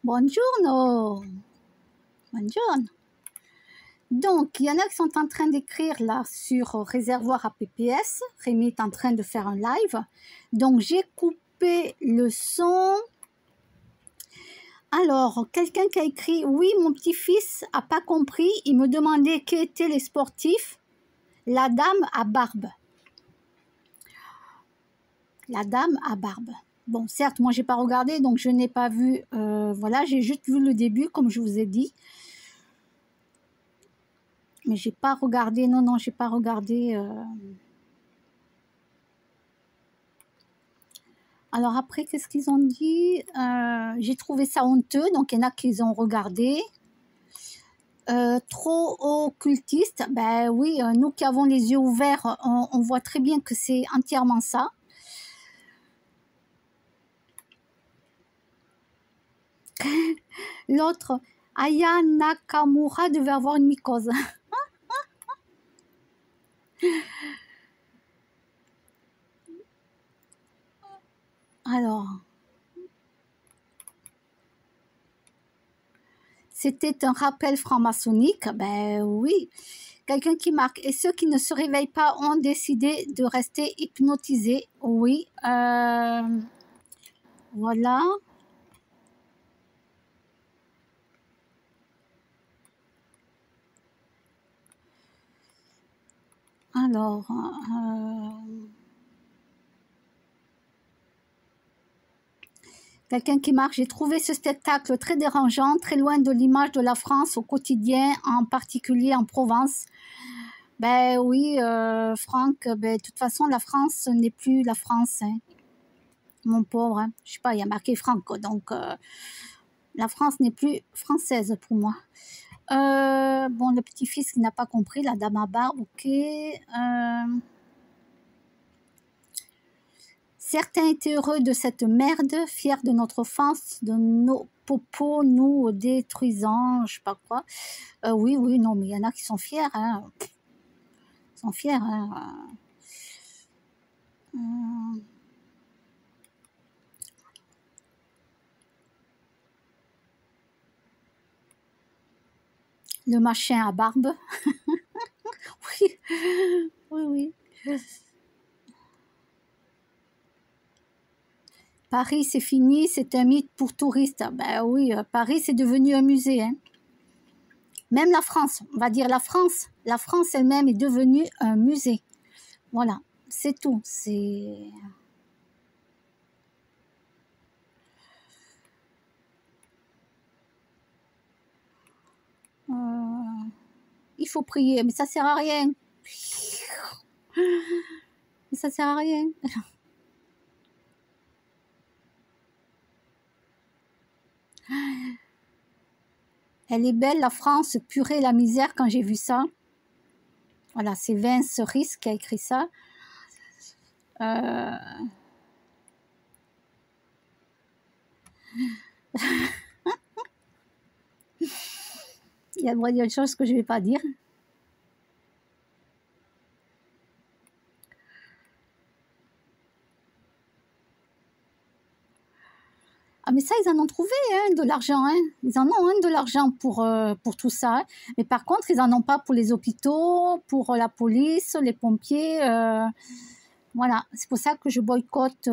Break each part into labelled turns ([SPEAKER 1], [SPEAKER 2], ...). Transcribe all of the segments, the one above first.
[SPEAKER 1] Buongiorno. Buongiorno. Donc, il y en a qui sont en train d'écrire là sur réservoir à PPS. Rémi est en train de faire un live. Donc, j'ai coupé le son. Alors, quelqu'un qui a écrit « Oui, mon petit-fils n'a pas compris. Il me demandait qui étaient les sportifs. La dame à barbe. » La dame à barbe. Bon, certes, moi, j'ai pas regardé, donc je n'ai pas vu. Voilà, j'ai juste vu le début, comme je vous ai dit. Mais j'ai pas regardé. Non, non, j'ai pas regardé. Alors après, qu'est-ce qu'ils ont dit? J'ai trouvé ça honteux, donc il y en a qui ont regardé. Trop occultiste, ben oui, nous qui avons les yeux ouverts, on voit très bien que c'est entièrement ça. L'autre, Aya Nakamura devait avoir une mycose. Alors, c'était un rappel franc-maçonnique, ben oui. Quelqu'un qui marque. Et ceux qui ne se réveillent pas ont décidé de rester hypnotisés. Oui. Voilà. Alors, quelqu'un qui marque, j'ai trouvé ce spectacle très dérangeant, très loin de l'image de la France au quotidien, en particulier en Provence. Ben oui, Franck, ben, de toute façon, la France n'est plus la France, hein, mon pauvre. Hein. Je sais pas, il y a marqué Franck, donc la France n'est plus française pour moi. Bon, le petit-fils qui n'a pas compris, la dame à barbe, ok. Certains étaient heureux de cette merde, fiers de notre offense, de nos popos, nous détruisant, je sais pas quoi. Oui, oui, non, mais il y en a qui sont fiers, hein. Ils sont fiers, hein. Le machin à barbe. Oui, oui, oui. Paris, c'est fini, c'est un mythe pour touristes. Ben oui, Paris, c'est devenu un musée, hein. Même la France, on va dire la France elle-même est devenue un musée. Voilà, c'est tout. C'est... il faut prier, mais ça sert à rien. Mais ça sert à rien. Elle est belle, la France, purée, la misère, quand j'ai vu ça. Voilà, c'est Vince Riss qui a écrit ça. Il y a des choses que je ne vais pas dire. Ah, mais ça, ils en ont trouvé, hein, de l'argent. Hein. Ils en ont de l'argent pour tout ça. Hein. Mais par contre, ils n'en ont pas pour les hôpitaux, pour la police, les pompiers. Voilà, c'est pour ça que je boycotte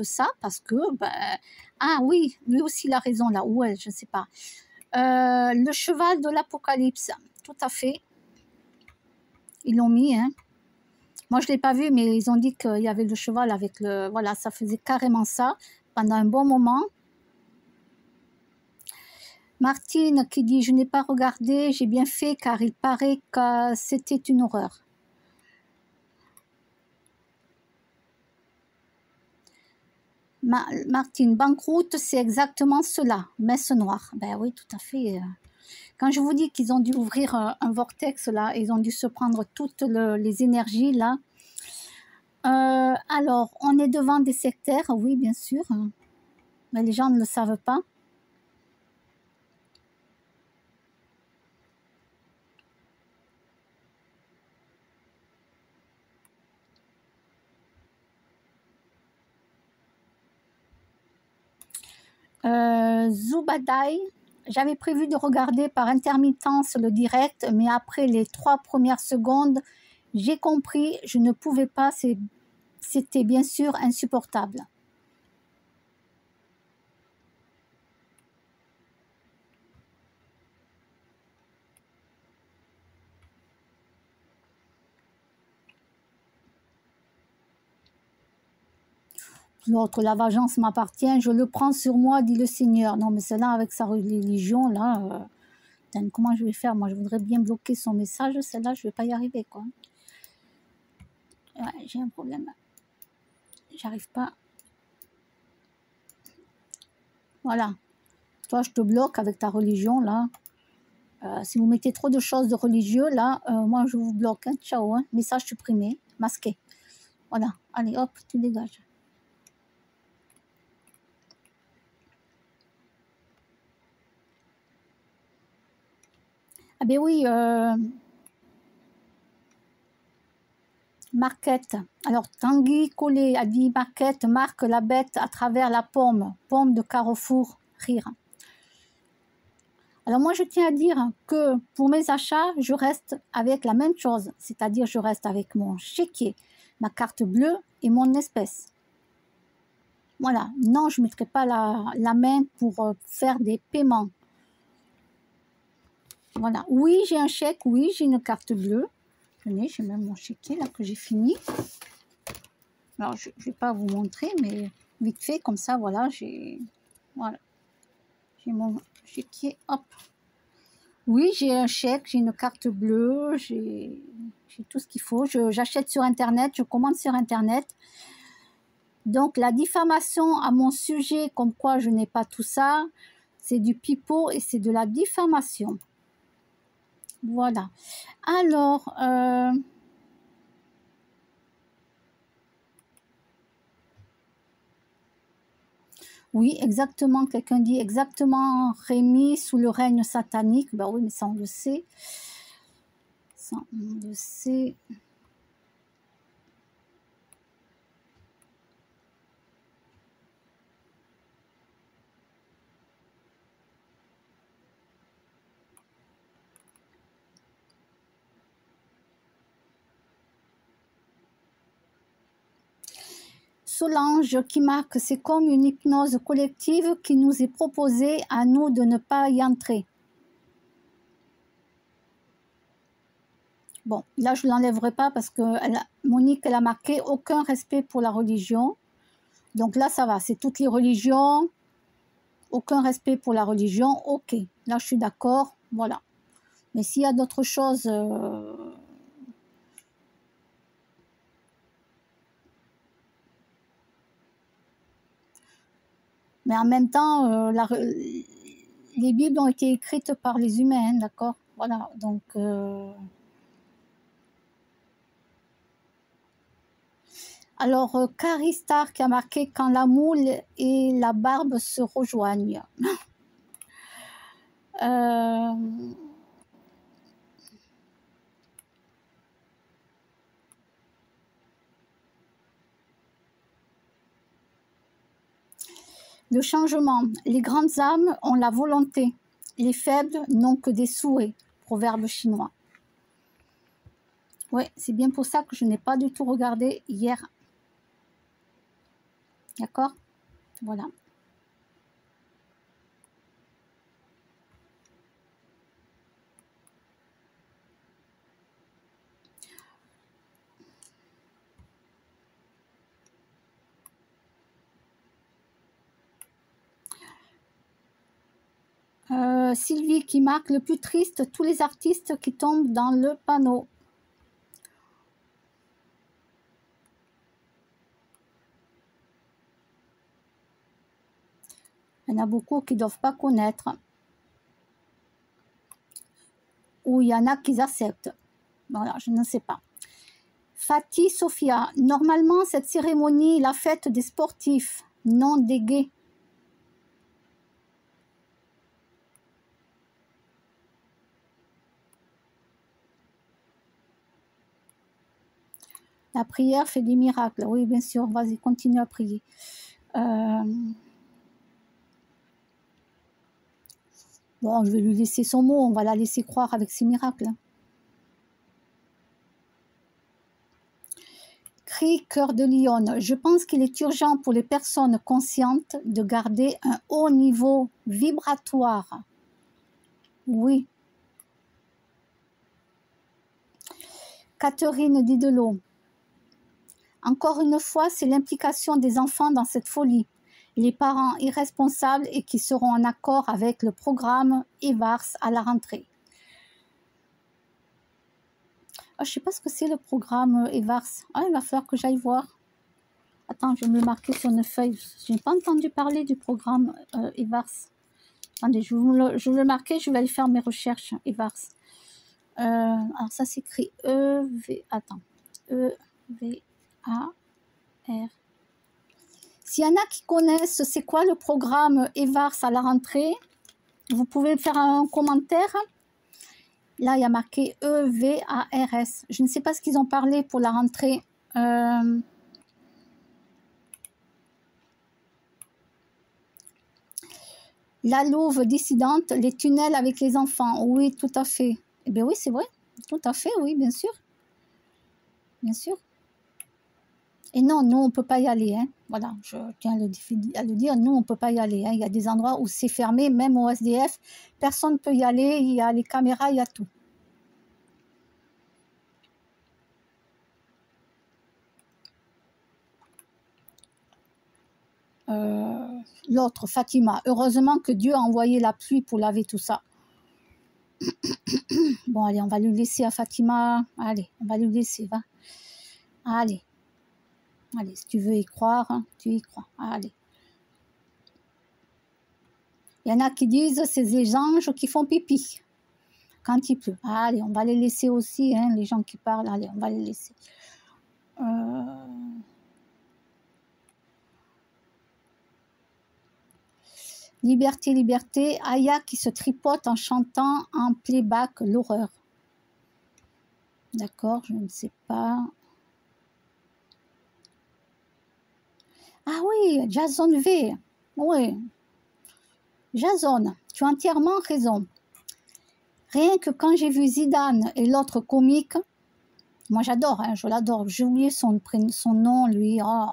[SPEAKER 1] ça, parce que, ben, ah oui, lui aussi il a raison là, ou elle, je ne sais pas. Le cheval de l'Apocalypse, tout à fait. Ils l'ont mis, hein. Moi, je ne l'ai pas vu, mais ils ont dit qu'il y avait le cheval avec le... Voilà, ça faisait carrément ça pendant un bon moment. Martine qui dit « Je n'ai pas regardé, j'ai bien fait car il paraît que c'était une horreur. » Martine, banqueroute, c'est exactement cela, messe noire. Ben oui, tout à fait. Quand je vous dis qu'ils ont dû ouvrir un vortex là, ils ont dû se prendre toutes les énergies là. Alors, on est devant des sectaires, oui, bien sûr, mais les gens ne le savent pas. Zubadai, j'avais prévu de regarder par intermittence le direct, mais après les 3 premières secondes, j'ai compris, je ne pouvais pas, c'était bien sûr insupportable. L'autre, la vengeance m'appartient, je le prends sur moi, dit le Seigneur. Non, mais celle-là, avec sa religion, là, comment je vais faire? Moi, je voudrais bien bloquer son message, celle-là, je ne vais pas y arriver, quoi. Ouais, j'ai un problème. J'arrive pas. Voilà. Toi, je te bloque avec ta religion, là. Si vous mettez trop de choses de religieux, là, moi, je vous bloque. Hein. Ciao, hein. Message supprimé, masqué. Voilà. Allez, hop, tu dégages. Ah ben oui, Marquette. Alors, Tanguy Collet a dit Marquette marque la bête à travers la pomme. Pomme de Carrefour, rire. Alors moi, je tiens à dire que pour mes achats, je reste avec la même chose. C'est-à-dire, je reste avec mon chéquier, ma carte bleue et mon espèce. Voilà. Non, je ne mettrai pas la main pour faire des paiements. Voilà. Oui, j'ai un chèque. Oui, j'ai une carte bleue. Tenez, j'ai même mon chéquier là que j'ai fini. Alors, je ne vais pas vous montrer, mais vite fait, comme ça, voilà, j'ai mon chéquier, hop. Oui, j'ai un chèque, j'ai une carte bleue, j'ai tout ce qu'il faut. J'achète sur Internet, je commande sur Internet. Donc, la diffamation à mon sujet, comme quoi je n'ai pas tout ça, c'est du pipeau et c'est de la diffamation. Voilà. Alors, oui, exactement, quelqu'un dit exactement Rémi sous le règne satanique. Ben oui, mais ça on le sait. Ça on le sait. Solange qui marque, c'est comme une hypnose collective qui nous est proposée à nous de ne pas y entrer. Bon, là je ne l'enlèverai pas parce que Monique, elle a marqué aucun respect pour la religion. Donc là ça va, c'est toutes les religions, aucun respect pour la religion, ok. Là je suis d'accord, voilà. Mais s'il y a d'autres choses... Mais en même temps, les Bibles ont été écrites par les humains, d'accord? Voilà, donc... Alors, Caristar qui a marqué « Quand la moule et la barbe se rejoignent ». Le changement. Les grandes âmes ont la volonté. Les faibles n'ont que des souhaits. Proverbe chinois. Oui, c'est bien pour ça que je n'ai pas du tout regardé hier. D'accord? Voilà. Sylvie qui marque le plus triste, tous les artistes qui tombent dans le panneau. Il y en a beaucoup qui ne doivent pas connaître. Ou il y en a qui acceptent. Voilà, je ne sais pas. Fatih Sophia, normalement cette cérémonie est la fête des sportifs, non des gays. La prière fait des miracles. Oui, bien sûr, vas-y, continue à prier. Bon, je vais lui laisser son mot, on va la laisser croire avec ses miracles. Cri cœur de lionne. Je pense qu'il est urgent pour les personnes conscientes de garder un haut niveau vibratoire. Oui. Catherine Didelot. Encore une fois, c'est l'implication des enfants dans cette folie. Les parents irresponsables et qui seront en accord avec le programme EVARS à la rentrée. Oh, je ne sais pas ce que c'est le programme EVARS. Ah, il va falloir que j'aille voir. Attends, je vais me le marquer sur une feuille. Je n'ai pas entendu parler du programme EVARS. Attendez, je vais le marquer, je vais aller faire mes recherches EVARS. Alors ça s'écrit E-V... Attends. E-V-A-R... S'il y en a qui connaissent c'est quoi le programme EVARS à la rentrée, vous pouvez faire un commentaire. Là, il y a marqué EVARS. Je ne sais pas ce qu'ils ont parlé pour la rentrée. La louve dissidente, les tunnels avec les enfants. Oui, tout à fait. Eh bien oui, c'est vrai. Tout à fait, oui, bien sûr. Bien sûr. Et non, nous, on ne peut pas y aller. Hein. Voilà, je tiens à le dire. Nous, on ne peut pas y aller. Hein. Il y a des endroits où c'est fermé, même au SDF. Personne ne peut y aller. Il y a les caméras, il y a tout. L'autre, Fatima. Heureusement que Dieu a envoyé la pluie pour laver tout ça. Bon, allez, on va lui laisser à Fatima. Allez, on va lui laisser, va. Allez. Allez, si tu veux y croire, hein, tu y crois. Allez. Il y en a qui disent c'est les anges qui font pipi quand il pleut. Allez, on va les laisser aussi, hein, les gens qui parlent. Allez, on va les laisser. Liberté, liberté. Aya qui se tripote en chantant en playback l'horreur. D'accord, je ne sais pas. Ah oui, Jason V. Oui. Jason, tu as entièrement raison. Rien que quand j'ai vu Zidane et l'autre comique, moi j'adore, hein, je l'adore, j'ai oublié son nom, lui. Oh.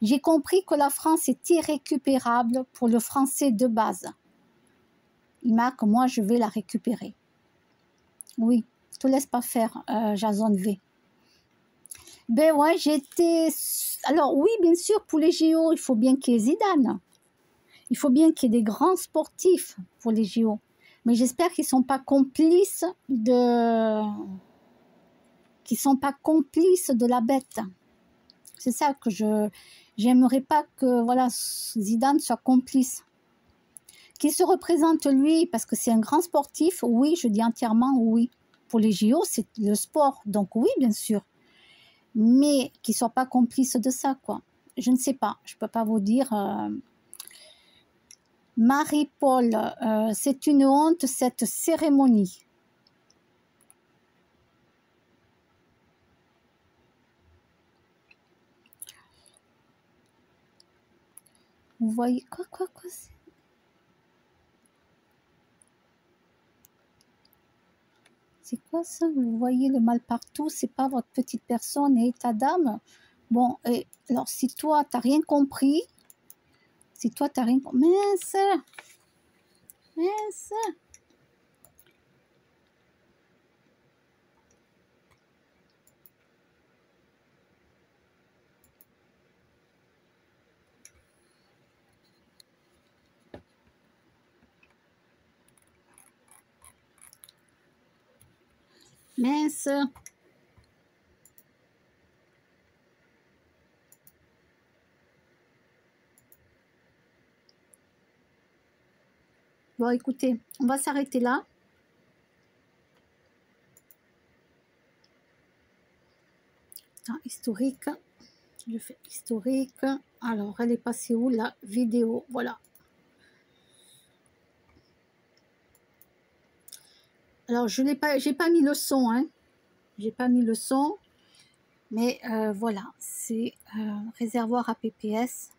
[SPEAKER 1] J'ai compris que la France est irrécupérable pour le français de base. Imac, moi je vais la récupérer. Oui, ne te laisse pas faire, Jason V. Ben ouais, j'étais... Alors oui, bien sûr, pour les JO, il faut bien qu'il y ait Zidane. Il faut bien qu'il y ait des grands sportifs pour les JO. Mais j'espère qu'ils ne sont pas complices de la bête. C'est ça que j'aimerais pas que voilà, Zidane soit complice. Qu'il se représente lui, parce que c'est un grand sportif, oui, je dis entièrement oui. Pour les JO, c'est le sport, donc oui, bien sûr. Mais qu'il ne soit pas complice de ça, quoi. Je ne sais pas, je ne peux pas vous dire... Marie-Paul, c'est une honte cette cérémonie. Vous voyez quoi c'est quoi ça? Vous voyez le mal partout, c'est pas votre petite personne et état d'âme. Bon, et alors si toi t'as rien compris, mince, mince. Mince. Bon, écoutez, on va s'arrêter là. Attends, historique. Je fais historique. Alors, elle est passée où la vidéo? Voilà. Alors, j'ai pas mis le son, hein. J'ai pas mis le son. Mais voilà, c'est réservoir à PPS.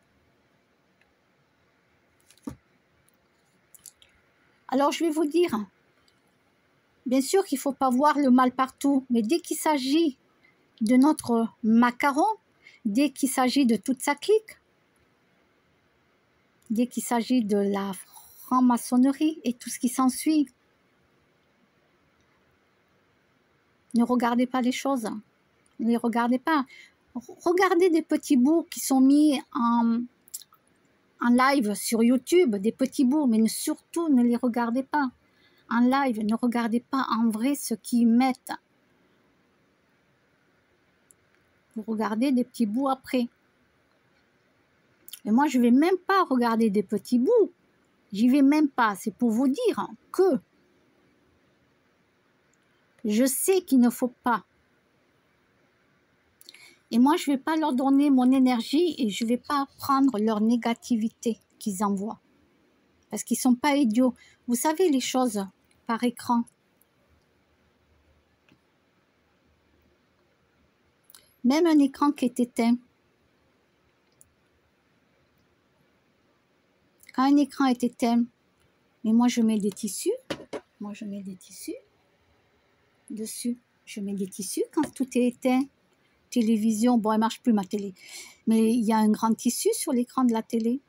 [SPEAKER 1] Alors je vais vous dire, bien sûr qu'il ne faut pas voir le mal partout, mais dès qu'il s'agit de notre macaron, dès qu'il s'agit de toute sa clique, dès qu'il s'agit de la franc-maçonnerie et tout ce qui s'ensuit, ne regardez pas les choses, ne les regardez pas. Regardez des petits bouts qui sont mis en live sur YouTube, des petits bouts, mais surtout ne les regardez pas en live, ne regardez pas en vrai ce qu'ils mettent. Vous regardez des petits bouts après. Et moi, je ne vais même pas regarder des petits bouts. J'y vais même pas. C'est pour vous dire que je sais qu'il ne faut pas. Et moi, je ne vais pas leur donner mon énergie et je ne vais pas prendre leur négativité qu'ils envoient. Parce qu'ils ne sont pas idiots. Vous savez les choses par écran. Même un écran qui est éteint. Quand un écran est éteint, mais moi je mets des tissus. Moi je mets des tissus dessus. Je mets des tissus quand tout est éteint. Télévision, bon elle marche plus ma télé. Mais il y a un grand tissu sur l'écran de la télé.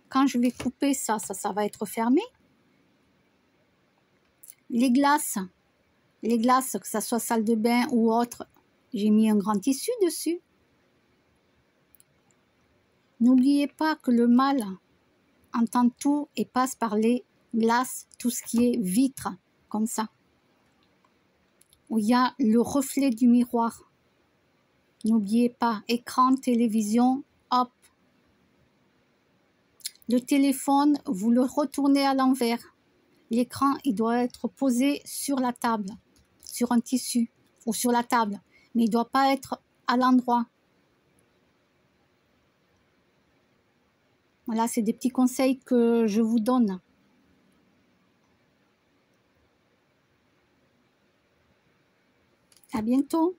[SPEAKER 1] Quand je vais couper ça va être fermé. Les glaces, que ça soit salle de bain ou autre, j'ai mis un grand tissu dessus. N'oubliez pas que le mal entend tout et passe par les glaces, tout ce qui est vitre, comme ça. Où il y a le reflet du miroir. N'oubliez pas, écran, télévision, hop. Le téléphone, vous le retournez à l'envers. L'écran, il doit être posé sur la table, sur un tissu ou sur la table. Mais il ne doit pas être à l'endroit. Voilà, c'est des petits conseils que je vous donne. À bientôt.